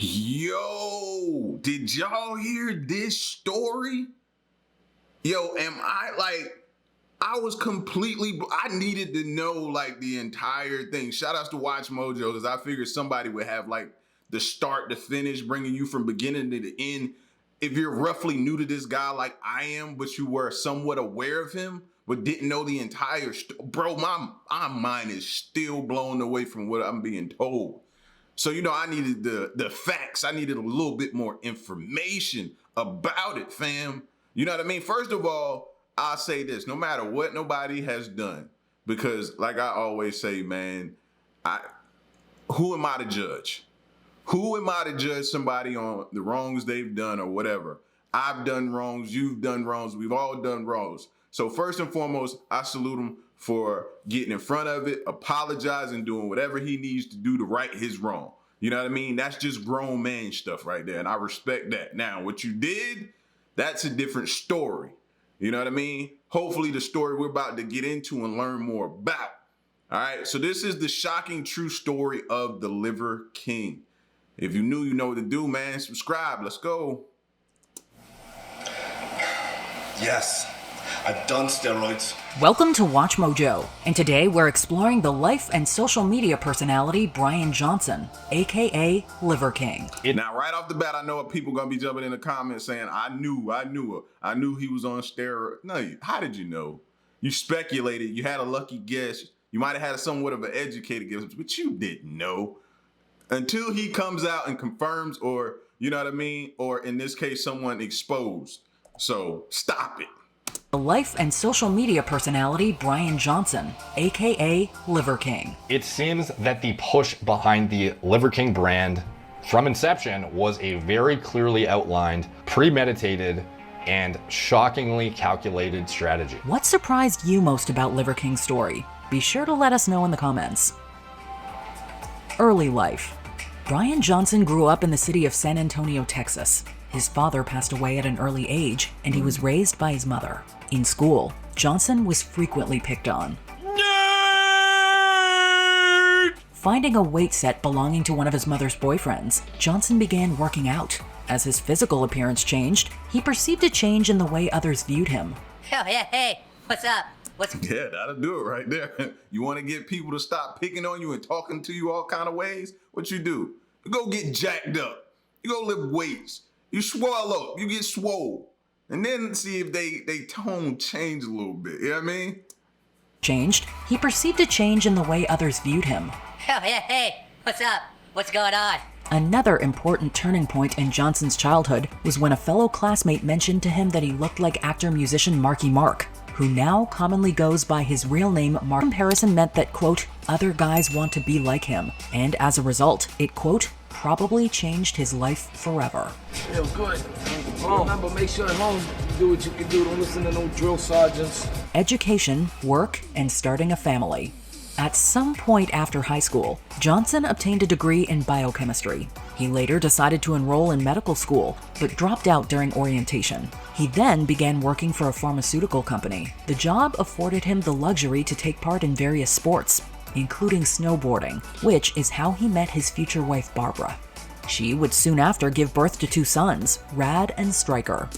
Yo, did y'all hear this story? Yo, I was I needed to know like the entire thing. Shout outs to Watch Mojo because I figured somebody would have like the start to finish, bringing you from beginning to the end. If you're roughly new to this guy like I am, but you were somewhat aware of him, but didn't know the entire story, bro, my mind is still blown away from what I'm being told. So, I needed the facts. I needed a little bit more information about it, fam. You know what I mean? First of all, I'll say this, no matter what nobody has done, because like I always say, man, who am I to judge? Who am I to judge somebody on the wrongs they've done or whatever? I've done wrongs, you've done wrongs, we've all done wrongs. So first and foremost, I salute him for getting in front of it, apologizing, doing whatever he needs to do to right his wrong. You know what I mean? That's just grown man stuff right there, and I respect that. Now, what you did, that's a different story. You know what I mean? Hopefully the story we're about to get into and learn more about. All right, so this is the shocking true story of the Liver King. If you knew, you know what to do, man. Subscribe. Let's go. Yes, I've done steroids. Welcome to Watch Mojo, and today we're exploring the life and social media personality Brian Johnson, aka Liver King. Now, right off the bat, I know what people gonna be jumping in the comments saying, I knew he was on steroids. No, how did you know? You speculated, you had a lucky guess, you might have had somewhat of an educated guess, but you didn't know. Until he comes out and confirms, or, you know what I mean? Or in this case, someone exposed. So stop it. The life and social media personality Brian Johnson, aka Liver King. It seems that the push behind the Liver King brand from inception was a very clearly outlined, premeditated, and shockingly calculated strategy. What surprised you most about Liver King's story? Be sure to let us know in the comments. Early life. Brian Johnson grew up in the city of San Antonio, Texas. His father passed away at an early age, and he was raised by his mother. In school, Johnson was frequently picked on. Nerd! Finding a weight set belonging to one of his mother's boyfriends, Johnson began working out. As his physical appearance changed, he perceived a change in the way others viewed him. Oh, yeah, hey, what's up? Yeah, that'll do it right there. You want to get people to stop picking on you and talking to you all kind of ways? What you do? You go get jacked up. You go lift weights. You swell up. You get swole. And then see if they tone change a little bit. You know what I mean? Changed, he perceived a change in the way others viewed him. Oh, yeah, hey, what's up? What's going on? Another important turning point in Johnson's childhood was when a fellow classmate mentioned to him that he looked like actor-musician Marky Mark, who now commonly goes by his real name Mark. Comparison meant that, quote, other guys want to be like him, and as a result, it, quote, probably changed his life forever. Feel good. Remember, make sure at home you do what you can do. Don't listen to no drill sergeants. Education, work, and starting a family. At some point after high school, Johnson obtained a degree in biochemistry. He later decided to enroll in medical school, but dropped out during orientation. He then began working for a pharmaceutical company. The job afforded him the luxury to take part in various sports, including snowboarding, which is how he met his future wife Barbara. She would soon after give birth to two sons, Rad and Stryker.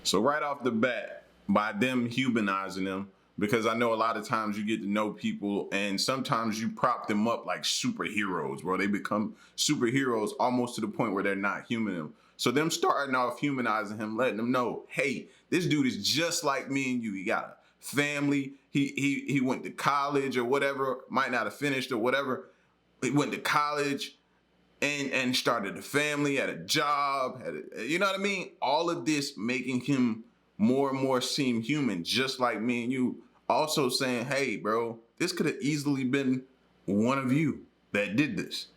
So right off the bat, by them humanizing them, because I know a lot of times you get to know people and sometimes you prop them up like superheroes, bro. They become superheroes almost to the point where they're not human. So them starting off humanizing him, letting them know, hey, this dude is just like me and you. He got a family. He went to college or whatever, might not have finished or whatever. He went to college and started a family, had a job, you know what I mean? All of this making him more and more seem human, just like me and you. Also saying, hey, bro, this could have easily been one of you that did this.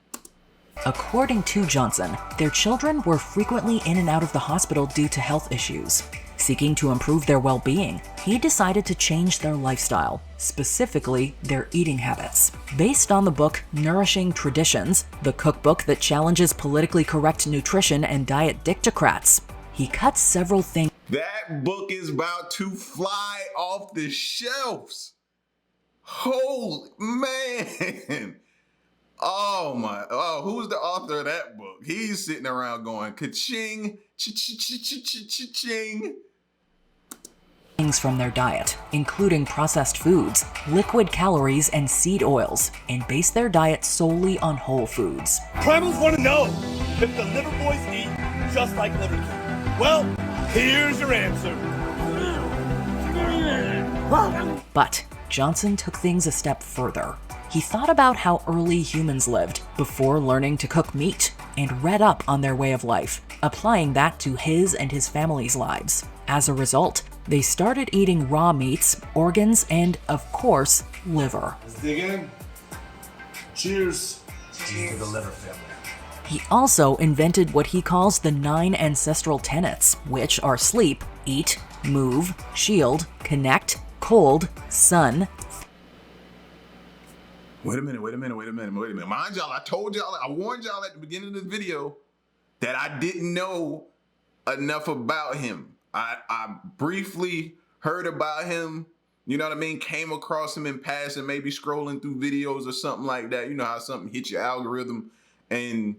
According to Johnson, their children were frequently in and out of the hospital due to health issues. Seeking to improve their well-being, he decided to change their lifestyle, specifically their eating habits. Based on the book Nourishing Traditions, the cookbook that challenges politically correct nutrition and diet dictocrats, he cut several things. That book is about to fly off the shelves. Holy man. Who's the author of that book? He's sitting around going, ka-ching, cha-ching. Things from their diet, including processed foods, liquid calories, and seed oils, and base their diet solely on whole foods. Primals want to know if the liver boys eat just like Liver King. Well, here's your answer. But Johnson took things a step further. He thought about how early humans lived before learning to cook meat and read up on their way of life, applying that to his and his family's lives. As a result, they started eating raw meats, organs, and, of course, liver. Let's dig in. Cheers. Cheers to the liver family. He also invented what he calls the 9 ancestral tenets, which are sleep, eat, move, shield, connect, cold, sun. Wait a minute. Mind y'all, I warned y'all at the beginning of the video that I didn't know enough about him. I briefly heard about him, you know what I mean? Came across him in passing, maybe scrolling through videos or something like that. You know how something hits your algorithm and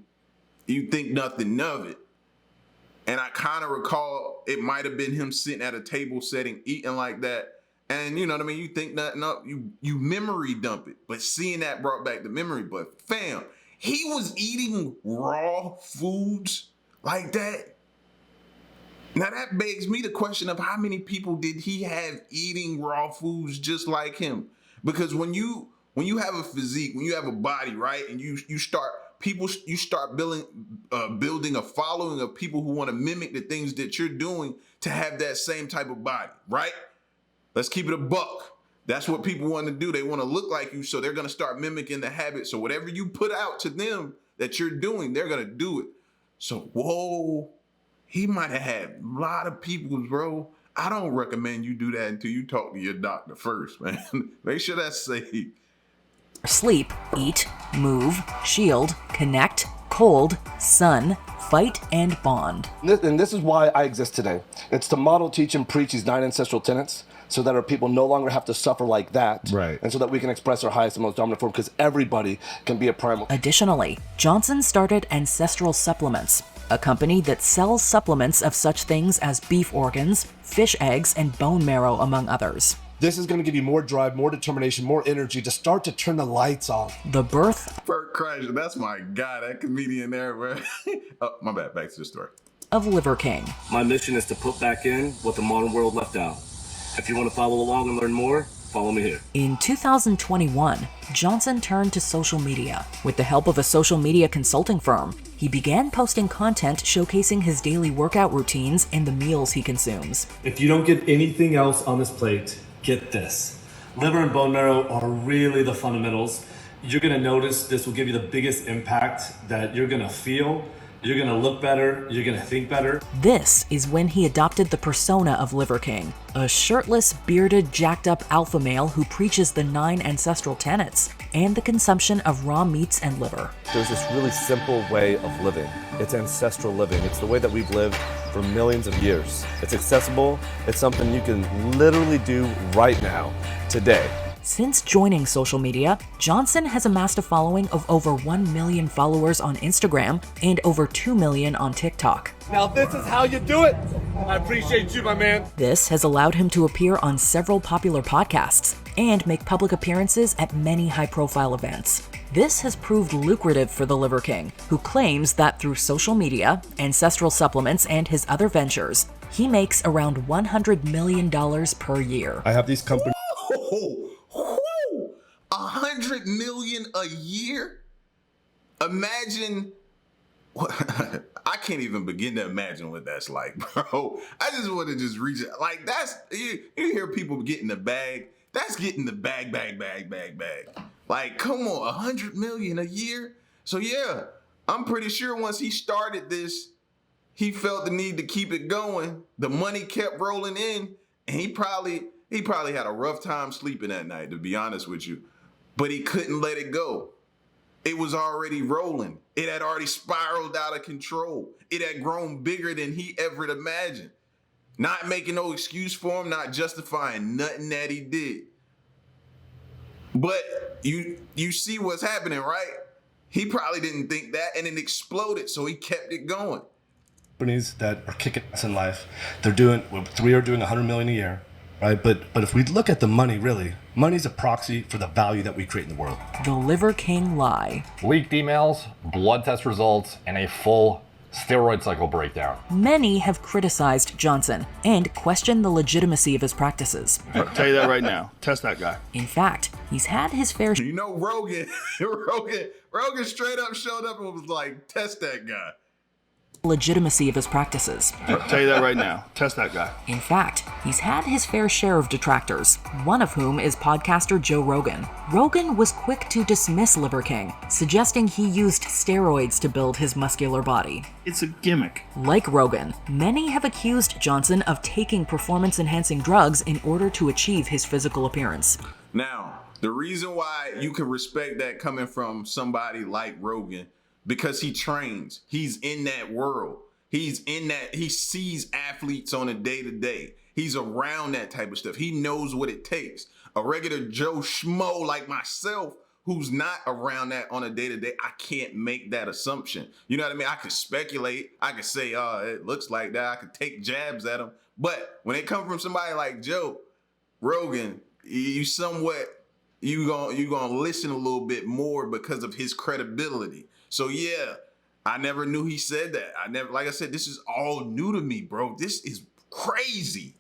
you think nothing of it. And I kind of recall it might have been him sitting at a table setting, eating like that. And you know what I mean? You think nothing up, you memory dump it. But seeing that brought back the memory. But fam, he was eating raw foods like that. Now that begs me the question of how many people did he have eating raw foods just like him? Because when you have a physique, when you have a body, right, and you start building a following of people who want to mimic the things that you're doing to have that same type of body, right? Let's keep it a buck. That's what people want to do. They want to look like you, so they're going to start mimicking the habit. So whatever you put out to them that you're doing, they're going to do it. So, whoa. He might have had a lot of people, bro. I don't recommend you do that until you talk to your doctor first, man. Make sure that's safe. Sleep, eat, move, shield, connect, cold, sun, fight, and bond. And this is why I exist today. It's to model, teach, and preach these 9 ancestral tenets so that our people no longer have to suffer like that. Right. And so that we can express our highest and most dominant form, because everybody can be a primal. Additionally, Johnson started Ancestral Supplements, a company that sells supplements of such things as beef organs, fish eggs, and bone marrow, among others. This is going to give you more drive, more determination, more energy to start to turn the lights off. The birth Bert Kreischer, that's my guy, that comedian there, bro. Oh, my bad, back to the story. Of Liver King. My mission is to put back in what the modern world left out. If you want to follow along and learn more, follow me here. In 2021, Johnson turned to social media. With the help of a social media consulting firm, he began posting content showcasing his daily workout routines and the meals he consumes. If you don't get anything else on this plate, get this. Liver and bone marrow are really the fundamentals. You're gonna notice this will give you the biggest impact that you're gonna feel. You're gonna look better, you're gonna think better. This is when he adopted the persona of Liver King, a shirtless, bearded, jacked up alpha male who preaches the 9 ancestral tenets and the consumption of raw meats and liver. There's this really simple way of living. It's ancestral living. It's the way that we've lived for millions of years. It's accessible. It's something you can literally do right now, today. Since joining social media, Johnson has amassed a following of over 1 million followers on Instagram and over 2 million on TikTok. Now this is how you do it. I appreciate you, my man. This has allowed him to appear on several popular podcasts and make public appearances at many high-profile events. This has proved lucrative for the Liver King, who claims that through social media, ancestral supplements, and his other ventures, he makes around $100 million per year. I have these companies. 100 million a year? Imagine. I can't even begin to imagine what that's like, bro. I just want to just reach it. Like, that's, you hear people getting the bag. That's getting the bag. Like, come on, 100 million a year? So yeah, I'm pretty sure once he started this, he felt the need to keep it going. The money kept rolling in, and he probably had a rough time sleeping that night, to be honest with you. But he couldn't let it go. It was already rolling. It had already spiraled out of control. It had grown bigger than he ever imagined. Not making no excuse for him, not justifying nothing that he did. But you see what's happening, right? He probably didn't think that, and it exploded, so he kept it going. Companies that are kicking us in life, they're doing, 3 are doing 100 million a year, right? But if we look at the money, really, money's a proxy for the value that we create in the world. The Liver King lie. Leaked emails, blood test results, and a full steroid cycle breakdown. Many have criticized Johnson and questioned the legitimacy of his practices. I'll tell you that right now. Test that guy. In fact, he's had his fair You know, Rogan straight up showed up and was like, test that guy. legitimacy of his practices. I'll tell you that right now. Test that guy. In fact, he's had his fair share of detractors, one of whom is podcaster Joe Rogan. Rogan was quick to dismiss Liver King, suggesting he used steroids to build his muscular body. It's a gimmick. Like Rogan, many have accused Johnson of taking performance-enhancing drugs in order to achieve his physical appearance. Now, the reason why you can respect that coming from somebody like Rogan, because he trains, he's in that world. He's in that, he sees athletes on a day-to-day. He's around that type of stuff. He knows what it takes. A regular Joe Schmo like myself, who's not around that on a day-to-day, I can't make that assumption. You know what I mean? I could speculate. I could say, oh, it looks like that. I could take jabs at him. But when it comes from somebody like Joe Rogan, you gonna listen a little bit more because of his credibility. So yeah, I never knew he said that. Like I said, this is all new to me, bro. This is crazy.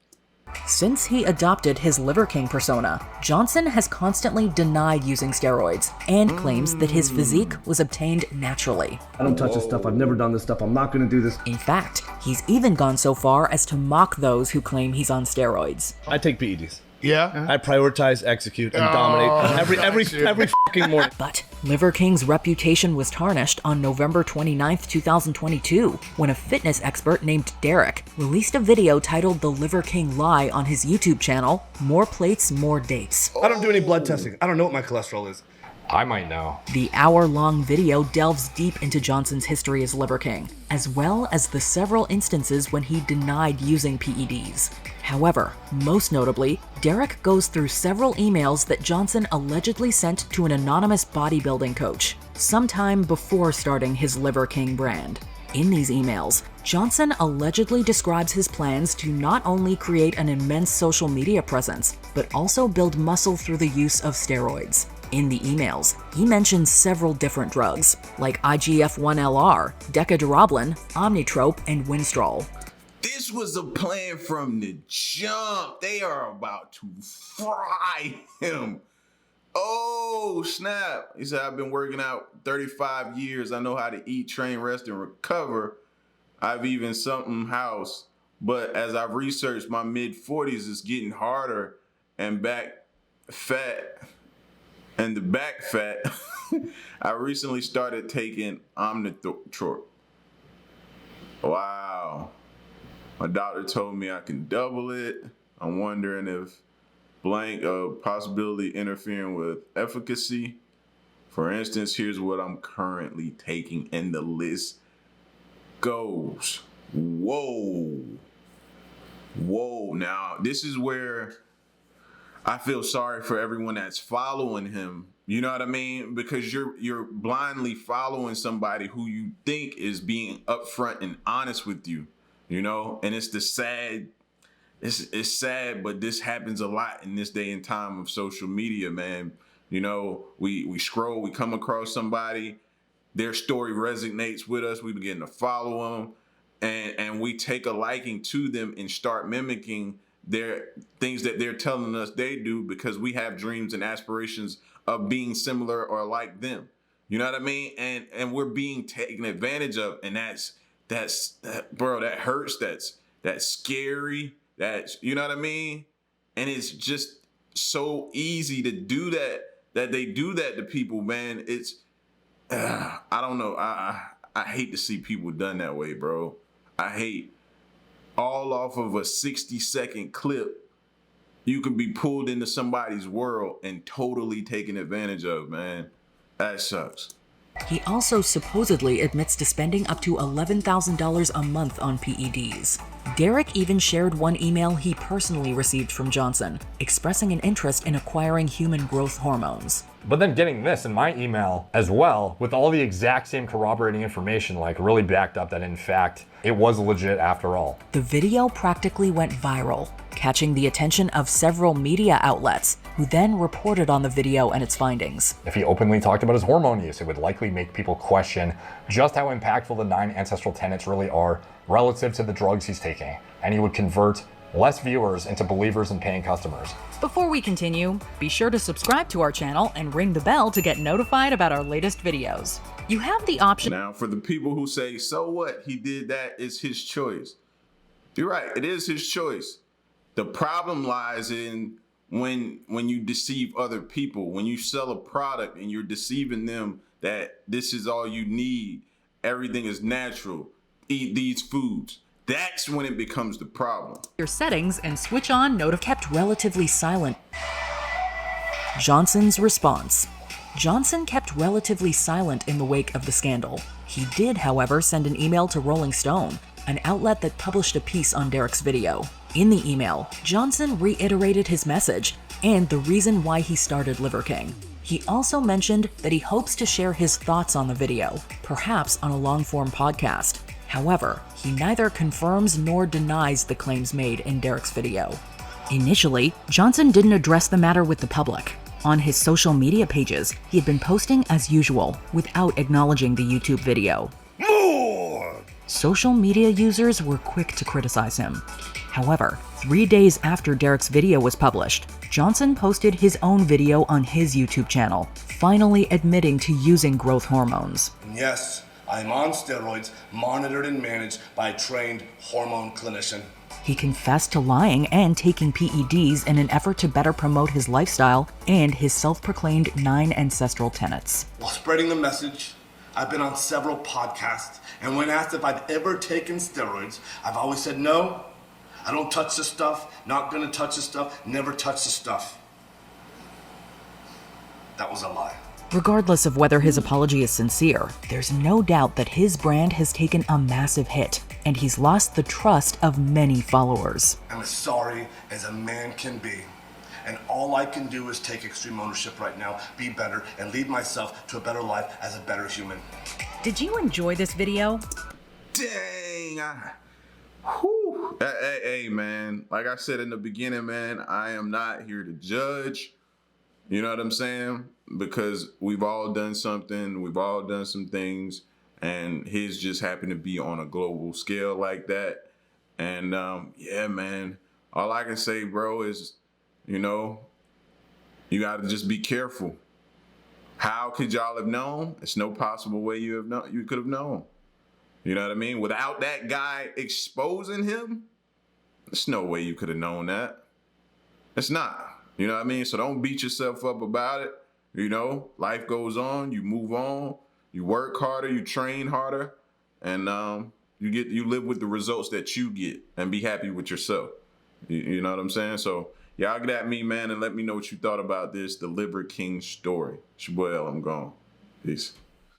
Since he adopted his Liver King persona, Johnson has constantly denied using steroids and claims that his physique was obtained naturally. I don't touch this stuff. I've never done this stuff. I'm not going to do this. In fact, he's even gone so far as to mock those who claim he's on steroids. I take PEDs. Yeah? I prioritize, execute, and dominate every fucking morning. But Liver King's reputation was tarnished on November 29th, 2022, when a fitness expert named Derek released a video titled The Liver King Lie on his YouTube channel, More Plates, More Dates. I don't do any blood testing. I don't know what my cholesterol is. I might know. The hour-long video delves deep into Johnson's history as Liver King, as well as the several instances when he denied using PEDs. However, most notably, Derek goes through several emails that Johnson allegedly sent to an anonymous bodybuilding coach, sometime before starting his Liver King brand. In these emails, Johnson allegedly describes his plans to not only create an immense social media presence, but also build muscle through the use of steroids. In the emails, he mentions several different drugs, like IGF-1LR, Decaduroblin, Omnitrope, and Winstrol. This was a plan from the jump. They are about to fry him. Oh, snap. He said, I've been working out 35 years. I know how to eat, train, rest, and recover. I've even something house. But as I've researched, my mid-40s is getting harder and back fat. And the back fat, I recently started taking Omnitrope. Wow. My doctor told me I can double it. I'm wondering if blank possibility interfering with efficacy. For instance, here's what I'm currently taking, and the list goes. Whoa. Whoa. Now, this is where I feel sorry for everyone that's following him. You know what I mean? Because you're blindly following somebody who you think is being upfront and honest with you, you know? And it's the sad, it's sad, but this happens a lot in this day and time of social media, man. You know, we scroll, we come across somebody, their story resonates with us, we begin to follow them, and we take a liking to them and start mimicking their things that they're telling us they do because we have dreams and aspirations of being similar or like them. You know what I mean? And we're being taken advantage of, and bro, that hurts. That's scary. That's, you know what I mean? And it's just so easy to do that they do that to people, man. It's I don't know. I hate to see people done that way, bro. I hate all off of a 60-second clip, you can be pulled into somebody's world and totally taken advantage of, man. That sucks. He also supposedly admits to spending up to $11,000 a month on PEDs. Derek even shared one email he personally received from Johnson, expressing an interest in acquiring human growth hormones. But then getting this in my email as well, with all the exact same corroborating information, like really backed up that in fact, it was legit after all. The video practically went viral, catching the attention of several media outlets, who then reported on the video and its findings. If he openly talked about his hormone use, it would likely make people question just how impactful the 9 ancestral tenets really are relative to the drugs he's taking, and he would convert less viewers into believers and paying customers. Before we continue, be sure to subscribe to our channel and ring the bell to get notified about our latest videos. You have the option. Now, for the people who say, so what? He did that, it's his choice. You're right, it is his choice. The problem lies in when you deceive other people, when you sell a product and you're deceiving them that this is all you need, everything is natural, eat these foods. That's when it becomes the problem. Your settings and switch on kept relatively silent. Johnson's response. Johnson kept relatively silent in the wake of the scandal. He did, however, send an email to Rolling Stone, an outlet that published a piece on Derek's video. In the email, Johnson reiterated his message and the reason why he started Liver King. He also mentioned that he hopes to share his thoughts on the video, perhaps on a long-form podcast. However, he neither confirms nor denies the claims made in Derek's video. Initially, Johnson didn't address the matter with the public. On his social media pages, he had been posting as usual, without acknowledging the YouTube video. Social media users were quick to criticize him. However, 3 days after Derek's video was published, Johnson posted his own video on his YouTube channel, finally admitting to using growth hormones. Yes, I'm on steroids, monitored and managed by a trained hormone clinician. He confessed to lying and taking PEDs in an effort to better promote his lifestyle and his self-proclaimed 9 ancestral tenets. While spreading the message, I've been on several podcasts, and when asked if I've ever taken steroids, I've always said no. I don't touch the stuff, not gonna touch the stuff, never touch the stuff. That was a lie. Regardless of whether his apology is sincere, there's no doubt that his brand has taken a massive hit, and he's lost the trust of many followers. I'm as sorry as a man can be, and all I can do is take extreme ownership right now, be better, and lead myself to a better life as a better human. Did you enjoy this video? Dang. Hey, man, like I said in the beginning, man, I am not here to judge. You know what I'm saying? Because we've all done something, we've all done some things, and his just happened to be on a global scale like that. And yeah, man, all I can say, bro, is, you know, you got to just be careful. How could y'all have known? It's no possible way you could have known. You know what I mean? Without that guy exposing him, there's no way you could have known that. It's not. You know what I mean? So don't beat yourself up about it. You know, life goes on, you move on, you work harder, you train harder, and you live with the results that you get and be happy with yourself. You know what I'm saying? So y'all get at me, man, and let me know what you thought about this, the Liver King story. It's your boy L, I'm gone. Peace.